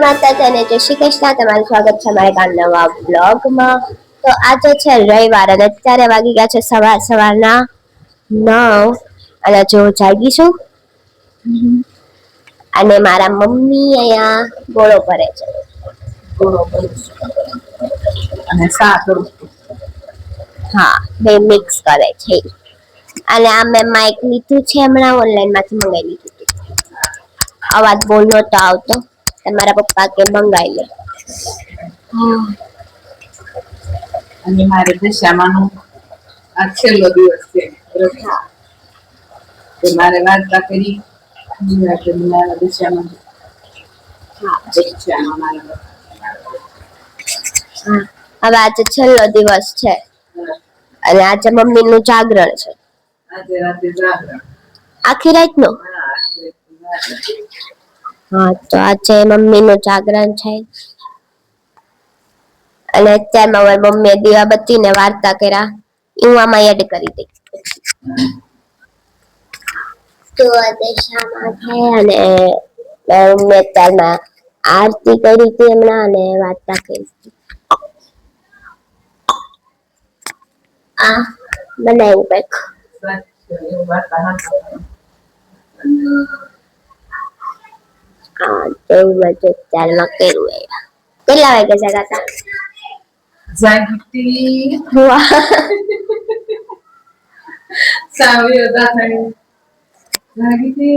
માતાજી અને જય શ્રી કૃષ્ણ. તમારું સ્વાગત છે અમારા નવા બ્લોગમાં. તો આજે છે રવિવાર અને અત્યારે વાગી ગયા છે સવારના 9 અને જો જાગીશું અને મારા મમ્મી અહીંયા ગોળો ભરે છે. અને શાક હા, બે મિક્સ કરે છે. અને આ મેં માઇક લીધું છે, હમણાં ઓનલાઈન માંથી મંગાવી લીધું. અવાજ બહુ નહોતો આવતો, મારા પપ્પા કે મંગાવી લે. અને મારે દશામાનો આ છેલ્લો દિવસ છે. હા, તો મારે વાર્તા કરી દશામાં હવે આજે છેલ્લો દિવસ છે અને આજે મમ્મી નું જાગરણ છે. આજે રાતે જાગરણ આખી રાત નો. હા, તો આજે મમ્મી નું જાગરણ છે. અને અત્યારમાં મારી મમ્મીએ દીવાબત્તી ને વાર્તા કર્યા. હું આમાં એડ કરી દઈ. તો દશામાં છે અને મેં અત્યારમાં આરતી કરી હતી હમણાં અને વાર્તા કરી. આ બનાવ્યું કંઈક. હા, તેવું બધું અત્યારમાં કર્યું. કેટલા વાગે જગા હતા? જાગતી વાહ, સાવી જાગીતી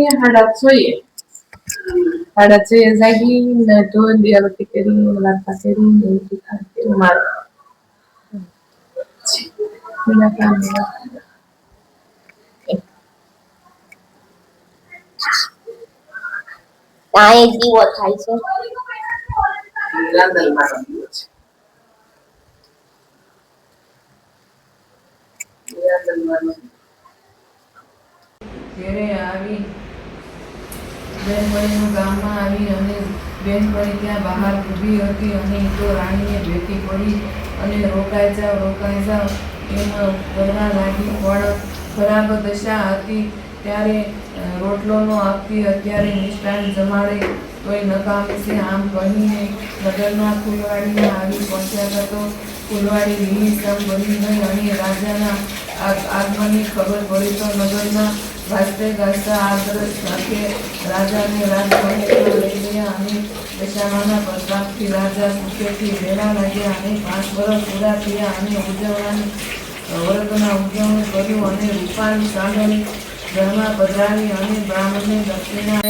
6:30 જાગી ને ધોઈ દીવાબત્તી કરી વાર્તા કરી મારે આ એક દીવો થાય છે. ઘેરે આવી બેનપણીનું ગામમાં આવી અને બેનપણી ત્યાં બહાર ઊભી હતી અને તો રાણીએ ભેટી પડી અને રોકાઈ જાઓ એમ કરવા લાગી. પણ ખરાબ દશા હતી ત્યારે રોટલો ન આપતી, અત્યારે મિષ્ટાન જમાડે તોય નકામી છે. આમ કહીને નગરના ફૂલવાડીમાં આવી પહોંચ્યા તો ફૂલવાડી લીલીછમ બની ગઈ અને રાજાના આગમનની ખબર પડી તો નગરના ગાજતે ગાજતા આદર્શ સાથે રાજાને રાજભવનમાં લઈ ગયા અને દશામાના પ્રતાપથી રાજા સુખેથી રહેવા લાગ્યા અને 5 વર્ષ પૂરા થયા અને ઉજવણી ઉજવણી કર્યું અને રૂપાની સાંભળી ઘરમાં પધરાવી અને બ્રાહ્મણને દક્ષિણા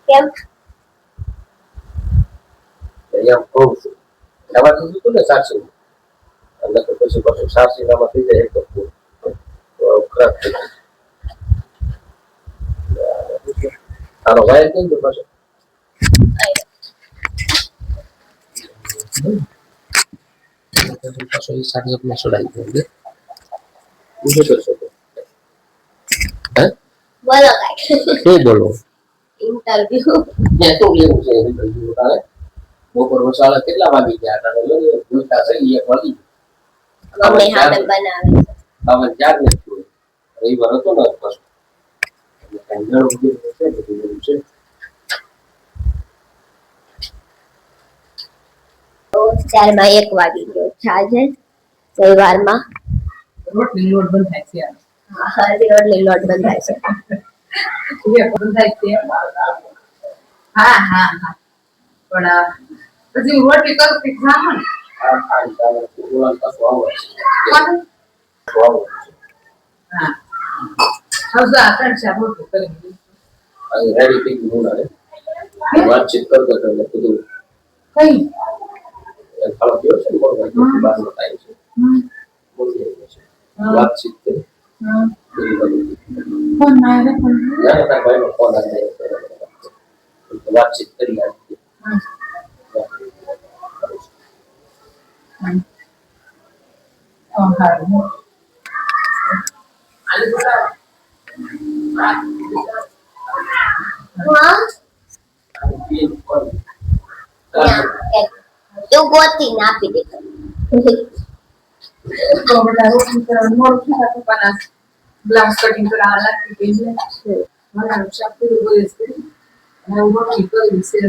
કેમ? એમ કહું છું એમાં કીધું ને સાક્ષી એટલે તો પછી પાછું સાક્ષી નામાં થઈ જાય તો ખરાબ થઈ જાય. આનો વાયર કેમ ગયો પાછો? પાછો એ સાડી આપને છોડાવી દઉં ને ઉભો કરશો હે બોલો કાઈ. શું બોલો? ઇન્ટરવ્યુ ત્યાં તો કેવું છે ઇન્ટરવ્યુ તારે બપોર વસાળા કેટલા વાગી ગયા હતા જોઈતા થઈ એક વાગી મમ્મી હામે બનાવે છે. તમે ચાર ને રવિવાર હતો ને પાછો કઈ ઘર ઉભી છે બધું છે. તો 4માં 1 વાગી ગયો છે આજે રવિવારમાં. રોટલી લોટ બંધ થાય છે. હા, રોટલી લોટ બંધાય છે. બંધ થાય છે. હા પણ પછી રોટી કરું કે ખાવા ને આ ખાઈ ચાલે ઓલા પાછું આવે કોણ? છે હા હવે ત્રણ ચાર રોટી કરી અહીં રેડી થઈ ગયું ના વાતચીત કરતો હતો એટલે બધું કઈ ખાવા ગયો છે ને બહુ બહારનો ટાઈમ છે બોલી આવ્યો છે વાતચીત કરી ફોન ના આવે ફોન જાણે તારા ભાઈનો ફોન આવી જાય વાતચીત કરી આવી તું ગોતીને આપી દે બ્લાઉઝ કટિંગ કરાવવા લાગતી ગઈ મારા શાક પૂરું બોલે છે અને હું રોટી કરી છે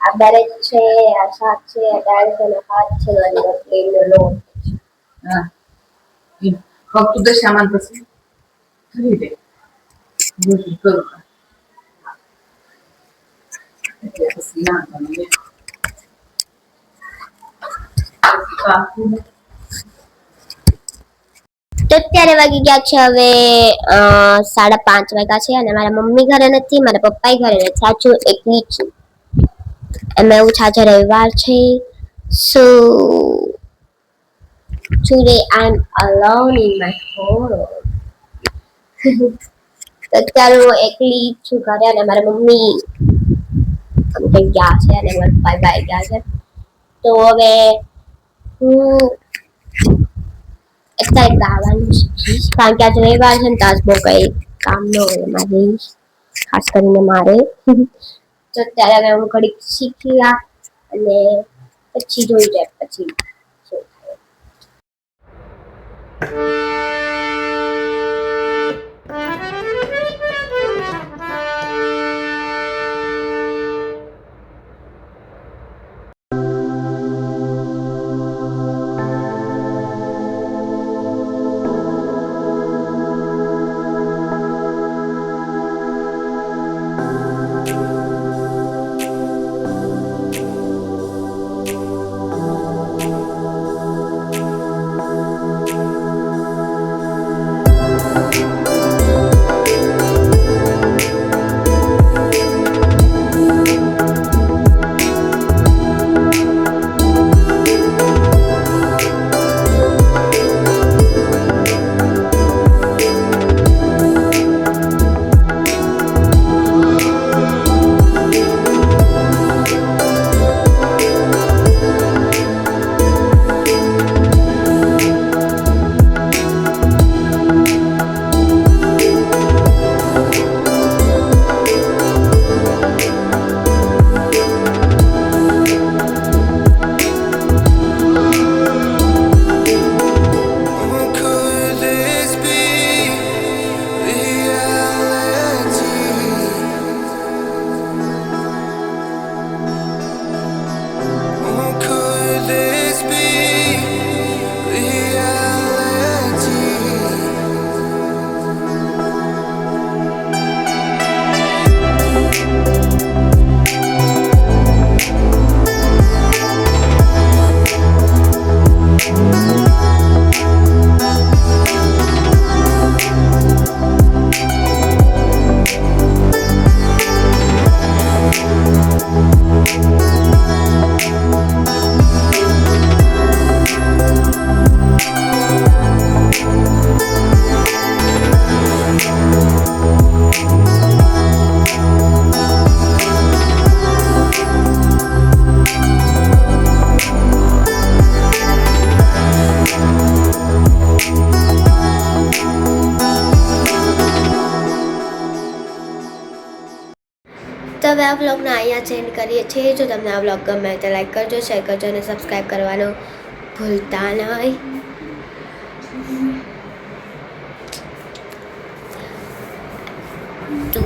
આ દરેક છે આ શાક છે આ દાળ છે અને ભાત છે અને રોટલીનો લોટ હા ફક્ત દશામાન પછી કરી દે રોટી કરું એટલે પછી ના બને તો અત્યારે વાગી ગયા છે હવે 5:30 વાગ્યા છે અને મારા મમ્મી ઘરે નથી મારા પપ્પા ઘરે નથી સાચું એકલી છું એમાં એવું છે આજે રવિવાર છે સો today I'm alone in my home તો અત્યારે હું એકલી છું ઘરે અને મારા મમ્મી કંઈક ગયા છે અને મારા પપ્પા બહાર ગયા છે તો હવે હું અત્યારે ગાવાનું શીખીશ કારણ કે આજે રવિવાર છે ને તો આજ બહુ કંઈ કામ ન હોય એમાં જઈશ ખાસ કરીને મારે તો અત્યારે હવે હું ઘડીક શીખી અને પછી જોઈ જાય પછી શું થાય. તો હવે આ વ્લોગને અહીંયા સેન્ડ કરીએ છીએ જો તમને આ વ્લોગ ગમે તો લાઈક કરજો શેર કરજો અને સબસ્ક્રાઈબ કરવાનું ભૂલતા નહીં તો